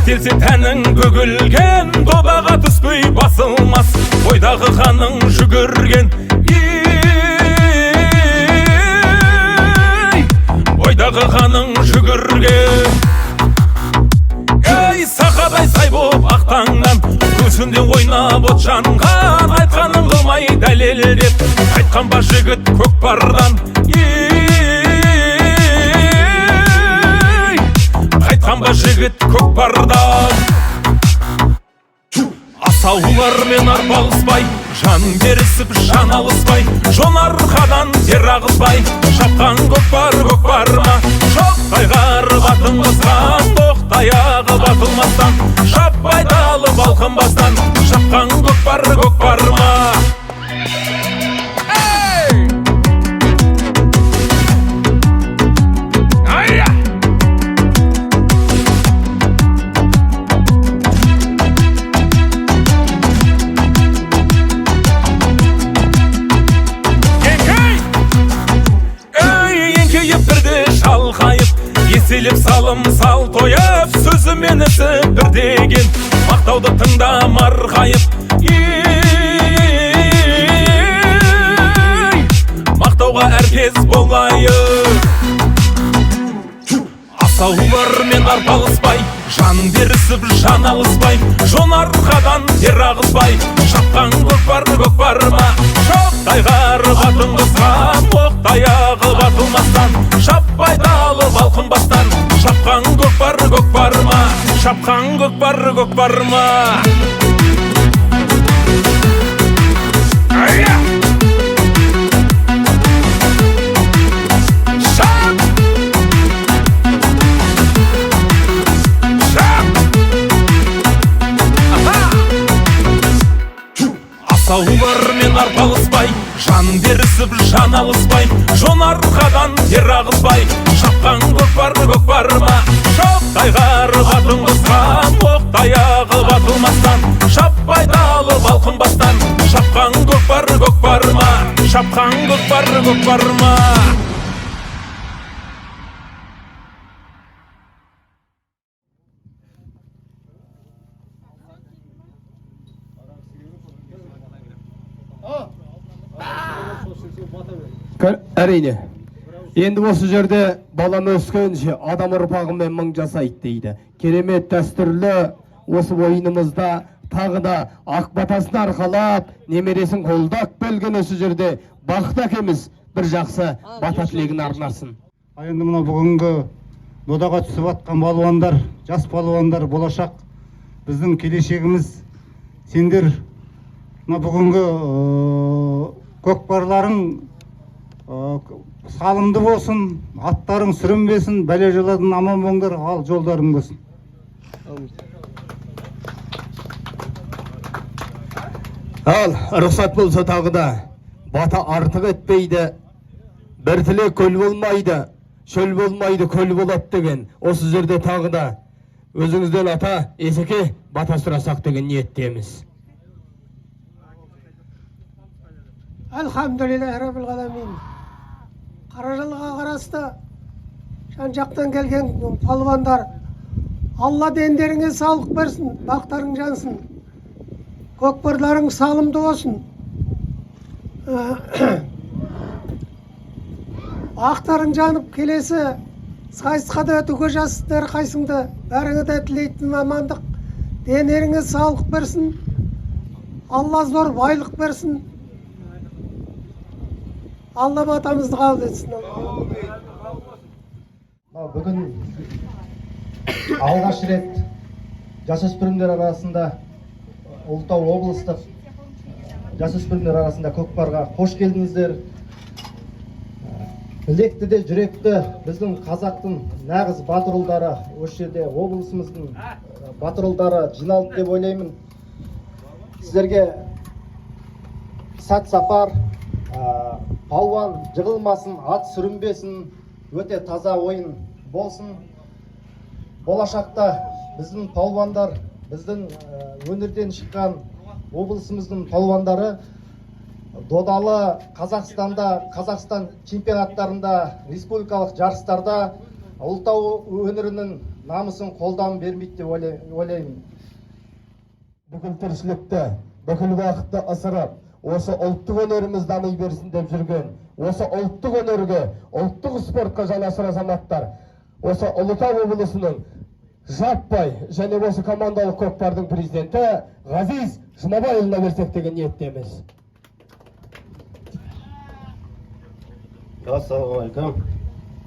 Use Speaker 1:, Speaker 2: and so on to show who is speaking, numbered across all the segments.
Speaker 1: келсе тәнің бөгілген, додаға түспей басылмас, ойдағы қаның жүгірген. Ойдағы қаның жүгірген. Ей, сақадай сай боп ақтаңнан, көзінде ойнап от жанған, айтқанын қылмай дәлелдеп, айтқан ба жігіт көкпардан. Айтқан ба жігіт көкпардан. Асаулармен арпалыспай, жан берісіп жан алыспай, жон арқадан тер ағызбай, шапқан көкпар ма, шоқтай қарып атын басқан, тоқтай ағып атылмастан, шаппай далып алқынбастан, шапқан көкпар ма. Еселеп салым сал тойып, сөзімен ісі бір деген, мақтауды тыңдамар қайып. Мақтауға әркез болайық. Асаулармен арпалыспай, жан берісіп жан алыспай, жон арқадан тер ағызбай, шапқан көкпар ма, шоқтай қарып атын қысқан, оқтай ағып атылмастан, шаппай далып алқынбастан, шапқан көкпар ма, шапқан көкпар ма. Асаулармен арпалыспай, жан берісіп жан алыспай, жон арқадан тер ағызбай, шапқан көкпар ма, шоқтай қарып атын қысқан, оқтай ағып атылмастан, шаппай далып алқынбастан, шапқан көкпар ма, шапқан көкпар ма.
Speaker 2: Әрине, енді осы жерде баланы өскенше адам ұрпағымен мың жасайды дейді. Керемет дәстүрлі осы ойынымызда тағы да ақ батасын арқалап, немересін қолдап келген осы жерде Бақыт әкеміз бір жақсы бата тілегін арнасын.
Speaker 3: Енді мына бүгінгі додаға түсіп атқан балуандар, жас балуандар болашақ біздің келешегіміз. Сендер мына бүгінгі көкпарларың салымды болсын, аттарың сүрінбесін, бәле жаладан аман болыңдар, ал жолдарың болсын.
Speaker 2: Ал рұқсат болса тағы да бата артық етпейді, бір тілек көл болмайды, шөл болмайды, көл болады деген. Осы жерде тағы да өзіңізден ата Есеке бата сұрасақ деген ниеттеміз.
Speaker 4: Алхамдулилlah раббил ғаламин. Қаражалға қарасты жан жақтан келген палуандар, Алла дендеріңе саулық берсін, бақтарың жансын, көкпарларың салымды болсын, ақтарың жанып келесі сайысқа да өтуге жассыздар қайсыңды, бәріңе де тілейтін амандық, денеріңе саулық берсін, Алла зор байлық берсін. Алла батамызды қабыл етсін.
Speaker 5: Бүгін алғаш рет жасөспірімдер арасында, Ұлытау облыстық жасөспірімдер арасында көкпарға қош келдіңіздер. Білекті де жүректі біздің қазақтың нағыз батыр ұлдары, осы жерде облысымыздың батыр ұлдары жиналды деп ойлаймын. Сіздерге сәт сапар, палуан жығылмасын, ат сүрінбесін, өте таза ойын болсын. Болашақта біздің палуандар, біздің өңірден шыққан облысымыздың палуандары додалы Қазақстанда, Қазақстан чемпионаттарында, республикалық жарыстарда Ұлытау өңірінің намысын қолдан бермейді деп ойлаймын.
Speaker 2: Бүкіл тіршілікті, бүкіл уақытты ысырып, осы ұлттық өнеріміз дами берсін деп жүрген, осы ұлттық өнерге, ұлттық спортқа жанашыр азаматтар, осы Ұлытау облысының жаппай және осы командалық көкпардың президенті Ғазиз Жұмабайұлына берсек деген ниеттеміз.
Speaker 6: Ассалаумағалейкум,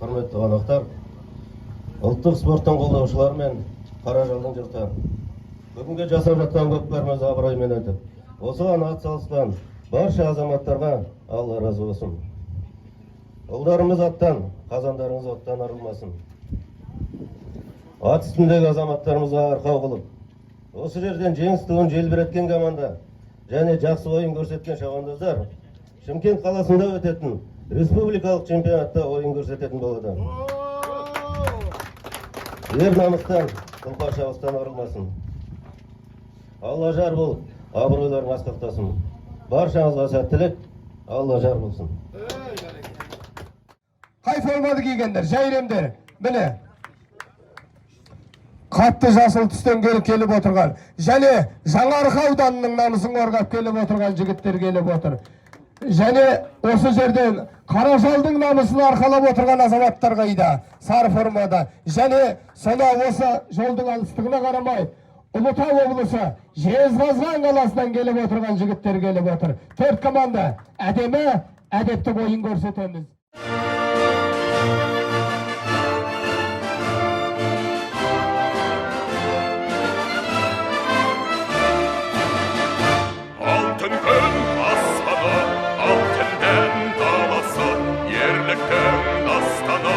Speaker 6: құрметті қонақтар. Ұлттық спорттың қолдаушылары мен қара жалдың жұрты. Бүгінгі жасап жатқан көкпарымыз абыроймен өтіп, осыған атсалысқан барша азаматтарға Алла разы болсын. Ұлдарымыз аттан, қазандарыңыз оттан арылмасын. Ат үстіндегі азаматтарымызға арқау қылып, осы жерден жеңіс туын желбіреткен команда және жақсы ойын көрсеткен шабандоздар Шымкент қаласында өтетін республикалық чемпионатта ойын көрсететін болады. Ер намыстан, тұлпар шабыстан арылмасын. Алла жар болып, абыройларын асқақтасын. Баршаңызға сәттілік, Алла жар болсын.
Speaker 2: Қай форманы кигендер, жайремдер, міне. Қатты жасыл түстен келіп отырған, және Жаңарқа ауданының намысын қорғап келіп отырған жігіттер келіп отыр. Және осы жерден Қаражалдың намысын арқалап отырған азаматтар қайда, сары формада. Және соны осы жолдың алыстығына қарамай, Ұлытау облысы Жезқазған қаласынан келіп отырған жігіттер келіп отыр. 4 команда әдемі, әдепті ойын көрсетеміз.
Speaker 1: Алтын күн аспаны, алтынмен даласы, ерліктің дастаны,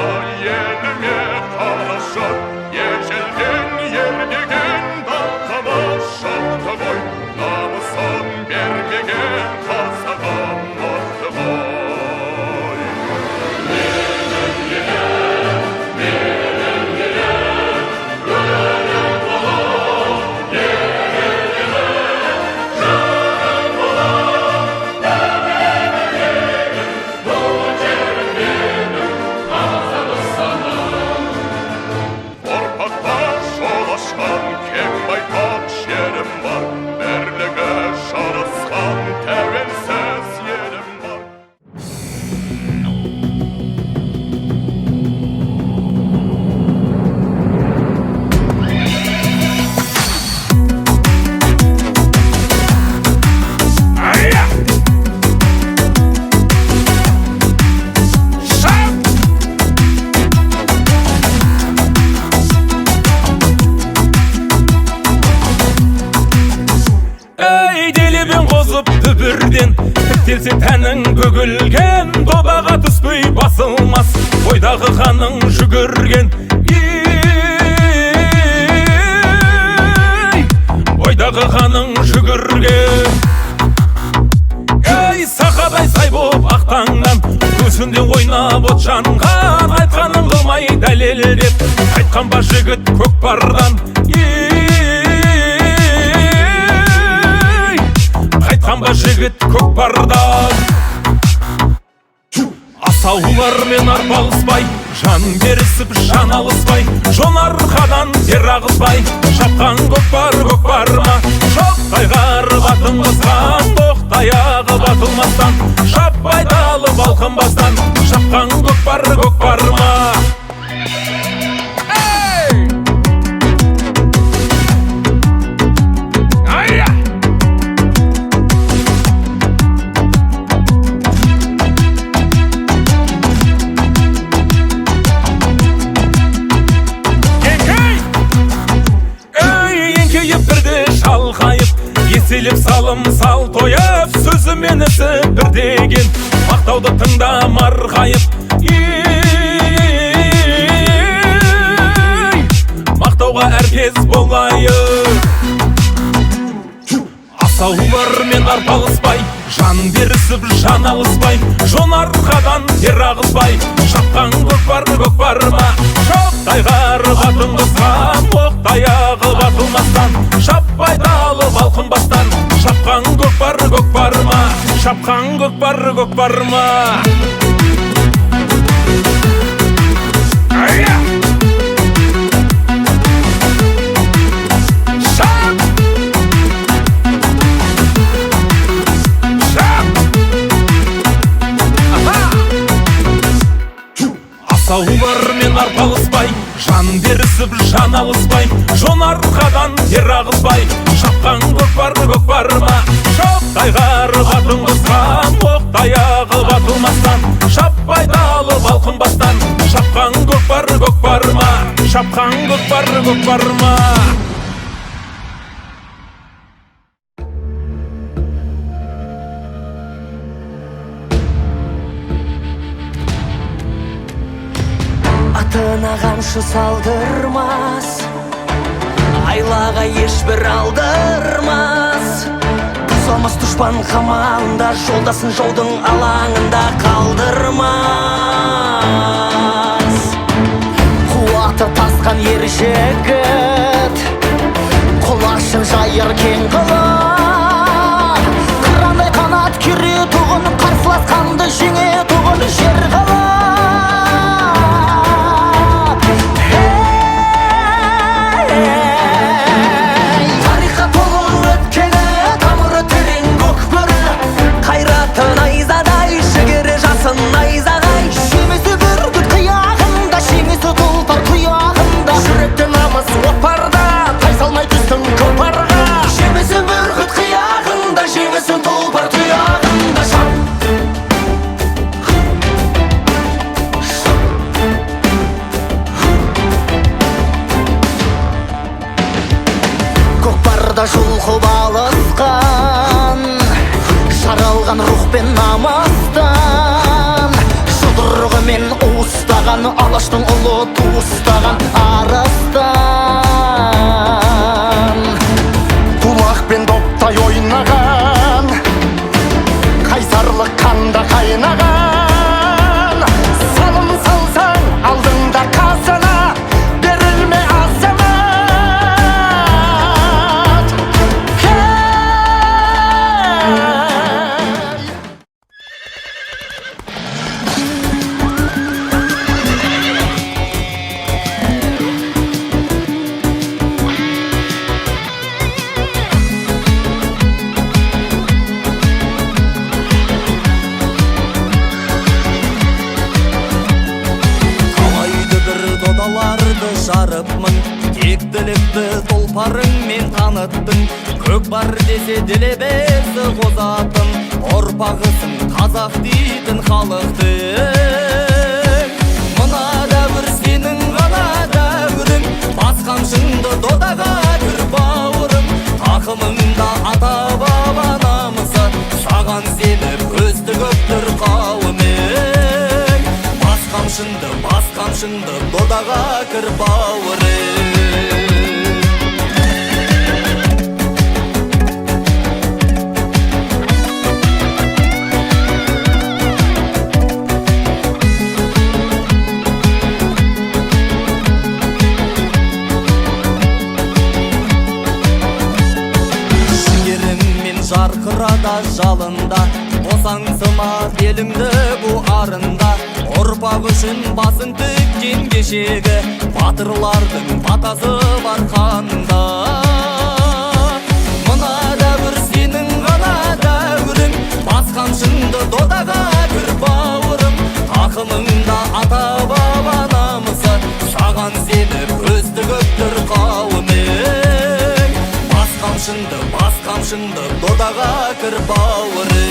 Speaker 1: еліме қарашы, ежелден ердеген далқама шақты ғой, намысын бермеген қазағым мықты ғой. Тіктелсе тәнің бөгілген, добаға түспей басылмас, ойдағы қаның жүгірген. Ойдағы қаның жүгірген. Сақадай сай боп ақтаңнан, көзінде ойнап от жанған, айтқанын қылмай дәлелдеп, айтқан ба жігіт көкпардан. Қайтқан ба жігіт көкпардан. Асаулармен арпалыспай, жан берісіп жан алыспай, жонарқадан тер ағызбай, шапқан көкпар көкпарма, шоқтай қарып атылмастан, тоқтаяғы батылмастан, шаппай талып алқынбастан, шапқан көкпар көкпарма. Еселеп салым сал тойып, сөзімен ісі бір деген, мақтауды тыңда марғайып. Мақтауға әркез болайық. Асаулармен арпалыспай, жан берісіп жан алыспай, жонарқадан тер ағызбай, шапқан көкпар көкпарма, шоқтай қарып атын қысқан, оқтаяғы батылмастан, шаппай талып алқынбастан, шапқан көкпар көкпарма, шапқан көкпар көкпарма. өсіп жан алыспай, жонарқадан тер ағызбай, шапқан көкпар ма, шоқтай қарып атын қосқан, оқ-таяғы батылмастан, шаппай далып алқынбастан, шапқан көкпар ма, шапқан көкпар ма.
Speaker 7: Атына қамшы салдырмас, айлаға ешбір алдырмас. Тұзамас дұшпан қамалында, жолдасын жолдың алаңында қалдырмас. Қуаты тасқан ер жігіт, құлашын жайыр кең қылып, қырандай қанат кере тұғын, қарсыласқанды жеңе тұғын жер қылып. Найзағай жемесі бүркіт қияғында, жеңесі тұлпар тұяғында, жүректе намыс отпарда, тайсалмай түстің көпарға. Жемесі бүркіт қияғында, жеңесі тұлпар тұяғында. Көкпарда жұлқып алысқан, жаралған рух пен намыстан, жұдырығымен уыстаған, алаштың ұлы туыстаған арыстан. Тулақ пен доптай ойнаған, қайсарлық қанда қайнаған. Салым салсаң алдыңда қасына, берілме азамат. Жарыпмын, тектілікті тұлпарыңмен таныттың. Көкпар десе делебесі қозатын, ұрпағысың қазақ дейтін халықтың. Мына дәуір сенің ғана дәуірің, басқамшыңды додаға кір бауырым. Тақымыңда ата баба намысы, саған сеніп көзді көптір қауымың. Басқамшыңды додаға кір бауырым. Жігеріңмен жарқырада жалында, босаңсыма беліңді бұ арында. Ұрпақ үшін басын тіккен кешегі, батырлардың батасы бар қанында. Мына дәуір сенің ғана дәуірің, басқамшыңды додаға кір бауырым. Тақымыңда ата баба намысы, саған сеніп көзді көптір қауымың. Басқамшыңды додаға кір бауырым.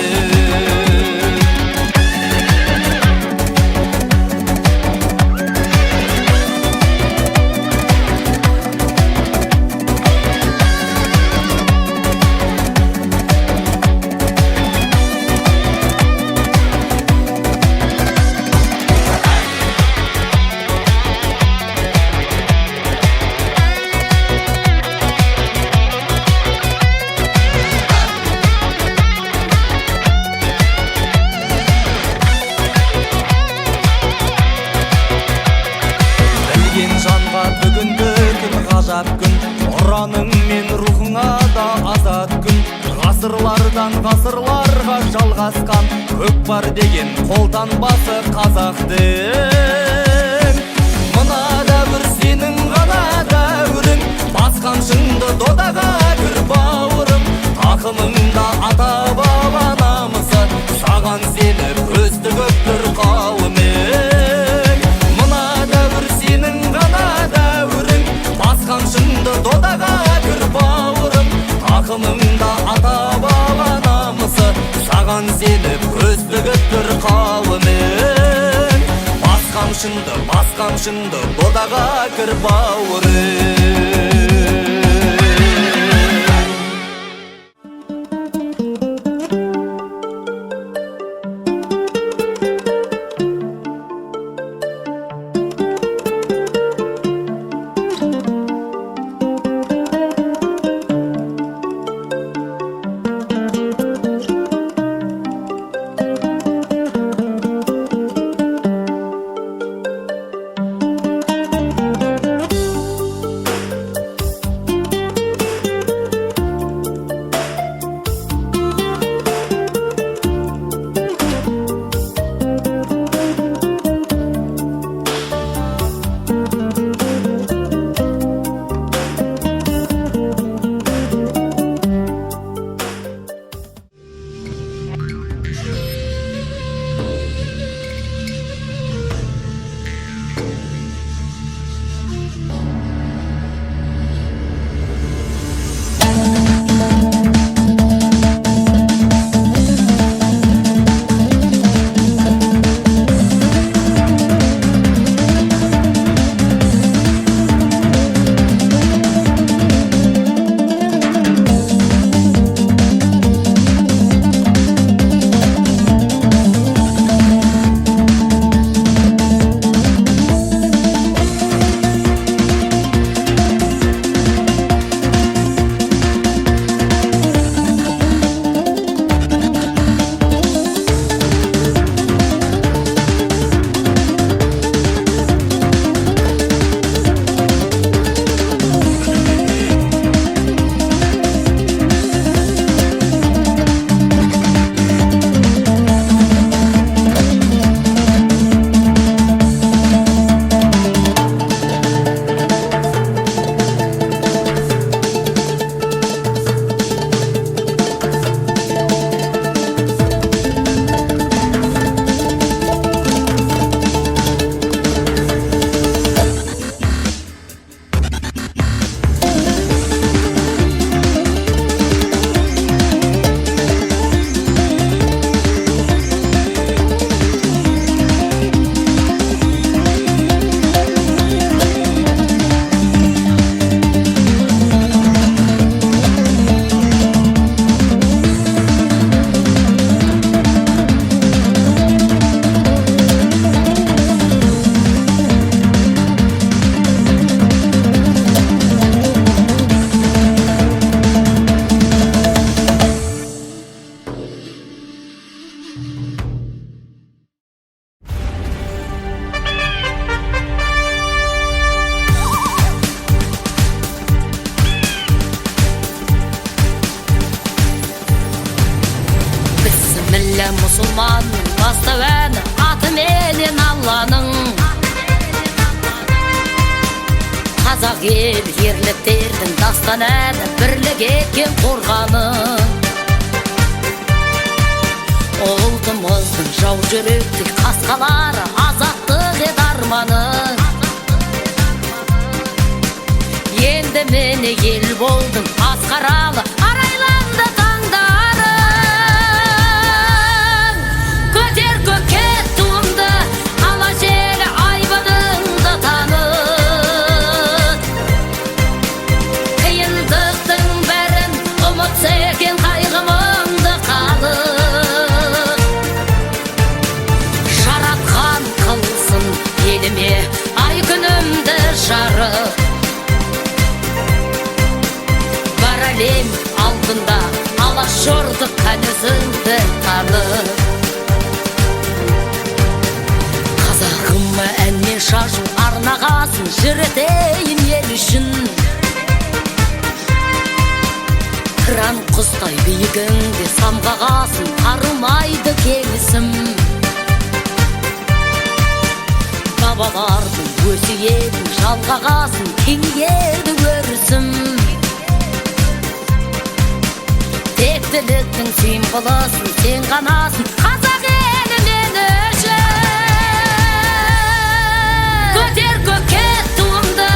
Speaker 7: Ұраның мен рухыңа да азат күн, ғасырлардан ғасырларға жалғасқан, көкпар деген қолтаңбасы қазақтың. Мына дәуір сенің ғана дәуірің, басқамшыңды додаға кір бауырым. Тақымыңда ата баба намысы, саған сеніп көзді көптір қауымың. Мына дәуір сенің ғана дәуірің, тақымыңда ата баба намысы, саған сеніп көз тігіп тұр қауымың. Бас қамшыңды додаға кір бауырым.
Speaker 8: Musulmanның бастау әні аты менен Алланың. Қазақ ел ерліктердің дастан әні бірлік екен қорғаның. Ұлтымыздың жау жүректік қасқалары азаттық еді арманың. Енді мені ел болдың асқаралы арайланды таңдарың. Көтер көкке туыңды ала желі айбыныңды танып. Қиындықтың бәрін ұмытса екен қайғымыңды қалып. Жаратқан қылсын еліме ай күнімді жарып. Әлем алдында алаш ұрды қанезіңді танып. Қазағыма әнмен шашу арнағасын жүретейін ел үшін. Қыран құстай биігіңде самғағасын арылмайды келісім. Бабалардың өсиетін жалғағасын кеңейеді өрісім. Тектіліктің символысын сен ғанасың қазақ елі мен үшін. Көтер көкке туыңды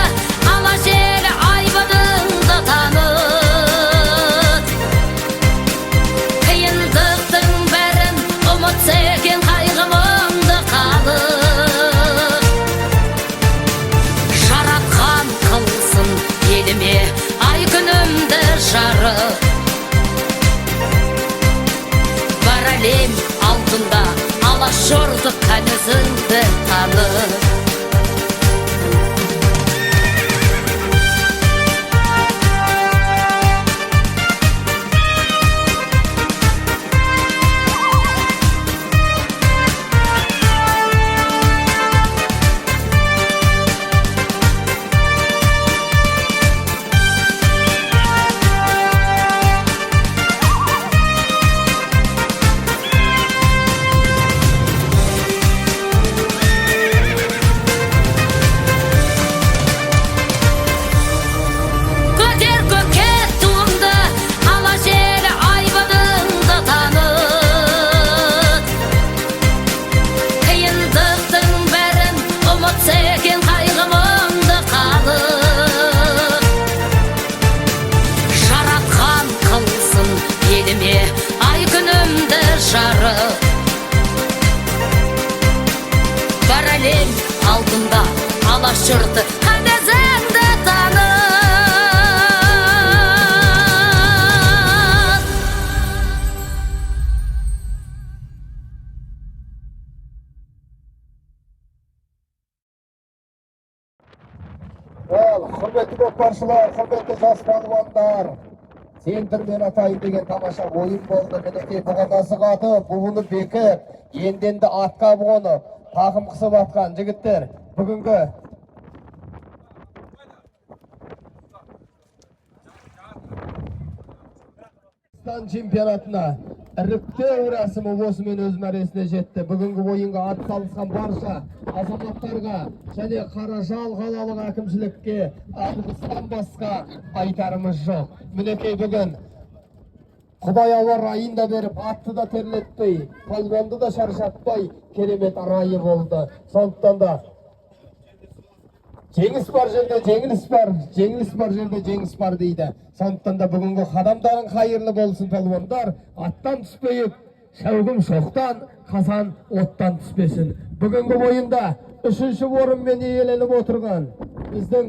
Speaker 8: ала желі айбыныңды танып. жарып бар әлем алдында алаш жұрты қадезіңді танып
Speaker 2: Құрметті көкпаршылар, құрметті жас балуандар, центрмен атайын деген тамаша ойын болды. Мінекей бұғанасы қатып, буыны бекіп, енденді атқа бұғынып, тақым қысып атқан жігіттер бүгінгі чемпионатына іріктеу рәсімі осымен өз мәресіне жетті. Бүгінгі ойынға атсалысқан барша азаматтарға және Қаражал қалалық әкімшілікке алғыстан басқа айтарымыз жоқ. Мінекей бүгін Құдай ауа райын да беріп, атты да терлетпей, палуанды да шаршатпай, керемет райы болды. Сондықтан да жеңіс бар жерде жеңіліс бар, жеңіліс бар жерде жеңіс бар дейді. Сондықтан да бүгінгі қадамдарың қайырлы болсын палуандар, аттан түспейіп, шәугім шоқтан, қазан оттан түспесін. Бүгінгі ойында 3-ші орынмен иеленіп отырған біздің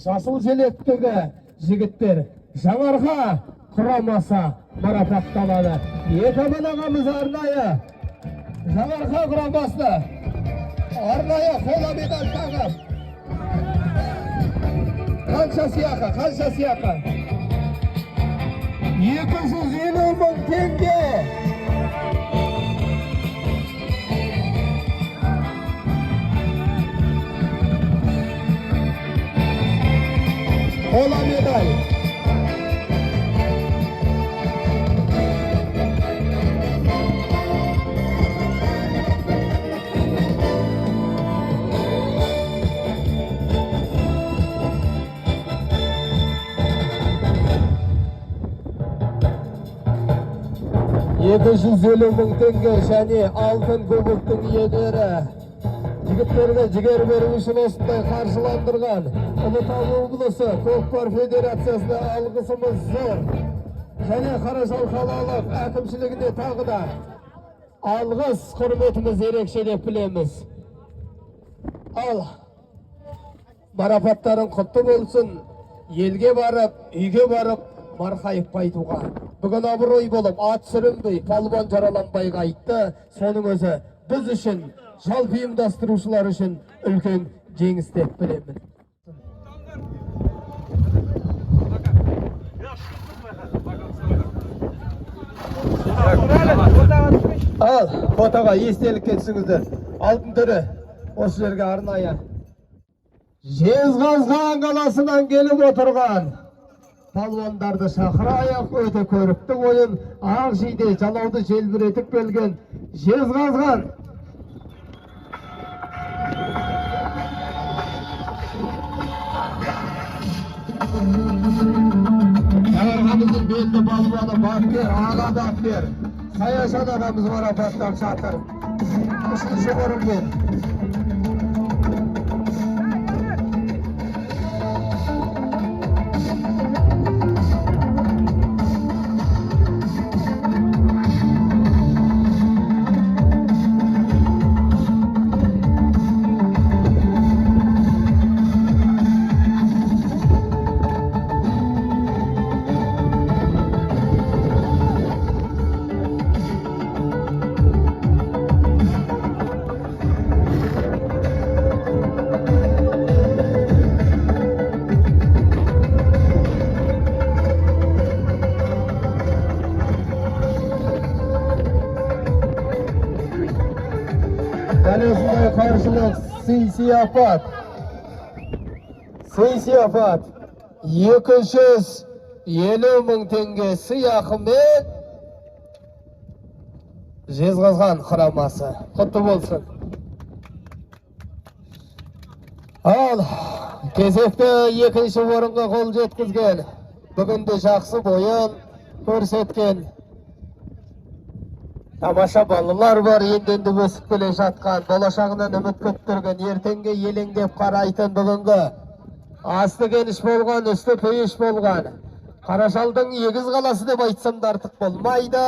Speaker 2: жасыл желектегі жігіттер Жаңарқа құрамасы марапатталады. Екемен ағамыз арнайы Жаңарқа құрамасы арнайы қола медаль тағып. Қанша сыйақы? 250 мың теңге. Қола медаль. $250,000 және алтын көбіктің иегері жігіттерге жігер беру үшін осындай қаржыландырған Ұлытау облысы көкпар федерациясына алғысымыз зор. Және Қаражал қалалық әкімшілігіне тағы да алғыс құрметіміз ерекше деп білеміз. Ал марапаттарың құтты болсын, елге барып, үйге барып марқайып қайтуға. Бүгін абырой болып, ат сүрінбей, палуан жараланбай қайтты. Соның өзі біз үшін, жалпы ұйымдастырушылар үшін үлкен жеңіс деп білемін. Ал, фотоға естелікке түсіңіздер. Алтын түрі осы жерге арнайы Жезқазған қаласынан келіп отырған палуандарды шақырайық. Өте көрікті ойын, ақ жейде жалауды желбіретіп келген Жезқазған Жаңарқамыздың белді палуаны Бақбер, Аға Бақбер, Саяжан ағамыз марапаттап жатыр. 3-ші орынмен. Осындай қаржылық сый-сияпат 250,000 теңге сыйақымен Жезқазған құрамасы құтты болсын. Ал кезекті 2-ші орынға қол жеткізген, бүгінде жақсы бойын көрсеткен тамаша балалар бар, енді өсіп келе жатқан, болашағынан үміт күттірген, ертеңге елеңдеп қарайтын бүгінгі асты геніш болған, үсті пейіш болған Қаражалдың егіз қаласы деп айтсам да артық болмайды.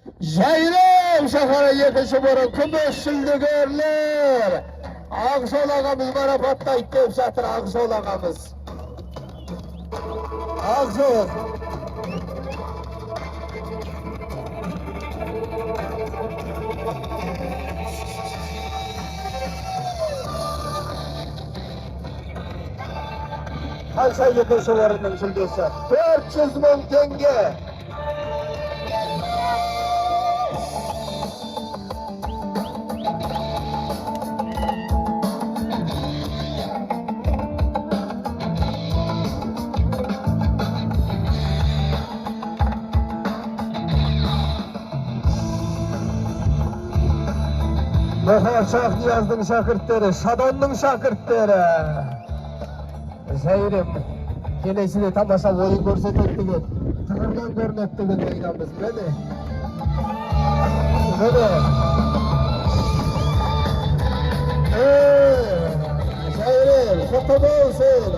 Speaker 2: Jayrem şahara yekінші бұрын күміс жүлдегерлер. Ақжол ағамыз марапаттайды деп жатыр Ақжол ағамыз. Ақжол. Қанша екінші орынның жүлдесі? 400.000 теңге. Şah Niyazdың шәкірттері, Шадонның шәкірттері. Жайрем, келесіде тамаша ойын көрсетеді деген, тұғырдан көрінеді деген ойнамыз, мені. Жайрем, құтты болсын.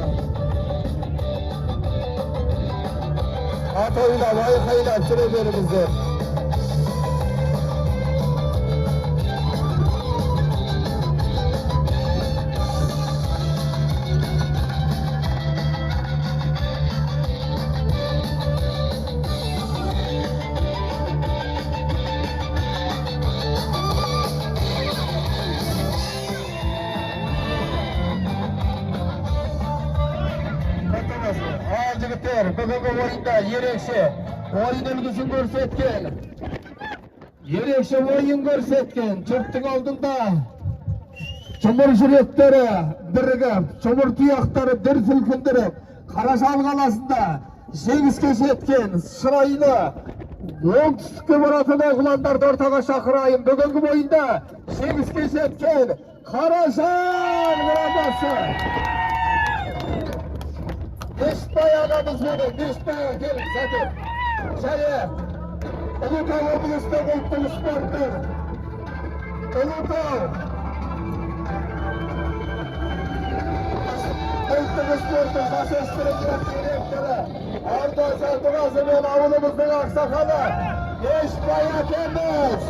Speaker 2: Атойда айқайлап жүре беріңіздер. Жігіттер, бүгінгі ойында ерекше ойын үлгісін көрсеткен, ерекше ойын көрсеткен жұрттың алдында жұмыр жүректері бірігіп, жұмыр тұяқтары дүр сілкіндіріп, Қаражал қаласында жеңіске жеткен шырайлы оңтүстікке баратын оғландарды ортаға шақырайын. Бүгінгі ойында жеңіске жеткен Қаражал қаласы. Бешбай ағамыз бені, Бешбай аға келіп сәтір. Және Ұлытау облыстық ұлттық спорттың Ұлытау ұлттық спорттың жасөспірім директоры Ардаш Алтынғазы мен ауылымыздың ақсақалы Бешбай әкеміз.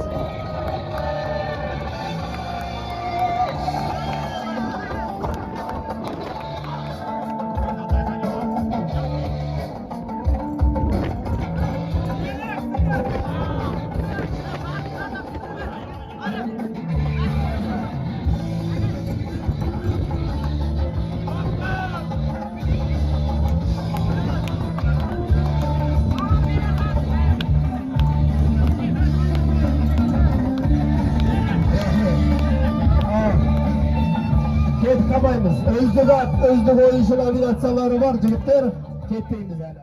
Speaker 2: Үздік ат, үздік ойыншы номинациялары бар жігіттер, кетпейміз әлі.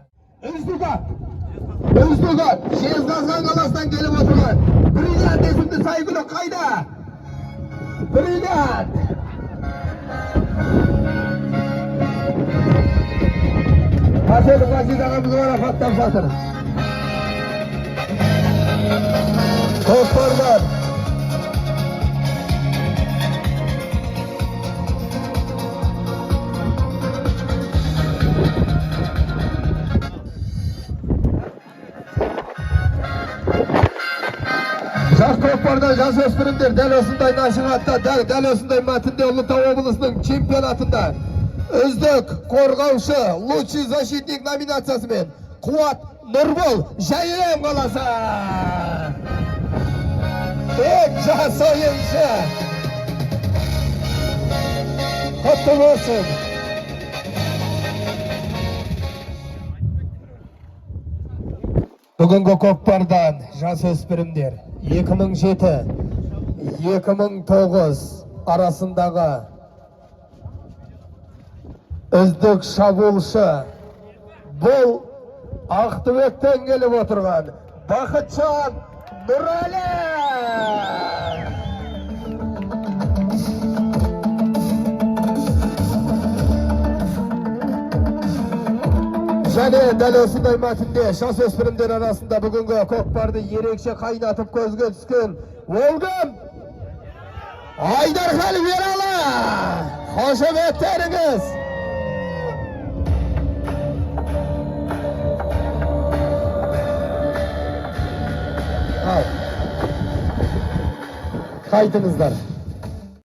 Speaker 2: Үздік ат, Жезқазған қаласынан келіп отырған Бриллиант есімді сайгүлі қайда? Бриллиант! Қасел Ғазиз ағамыз марапаттап жатыр. Қоспардан Көкпарда жасөспірімдер дәл осындай насихатта, дәл осындай мәтінде Ұлытау облысының чемпионатында үздік қорғаушы, лучший защитник номинациясымен Қуат Нұрбол, Жайрем қаласы. Тек жас ойыншы. Құтты болсын. Бүгінгі көкпардан жасөспірімдер 2007-2009 арасындағы үздік шабуылшы бұл Ақтөбеден келіп отырған Бақытжан Нұрәлі. Және дәл осындай мәтінде жасөспірімдер арасында бүгінгі көкпарды ерекше қайнатып көзге түскен ол кім? Айдархал Ералы. Қошеметтеріңіз. Al. Қайтыңыздар.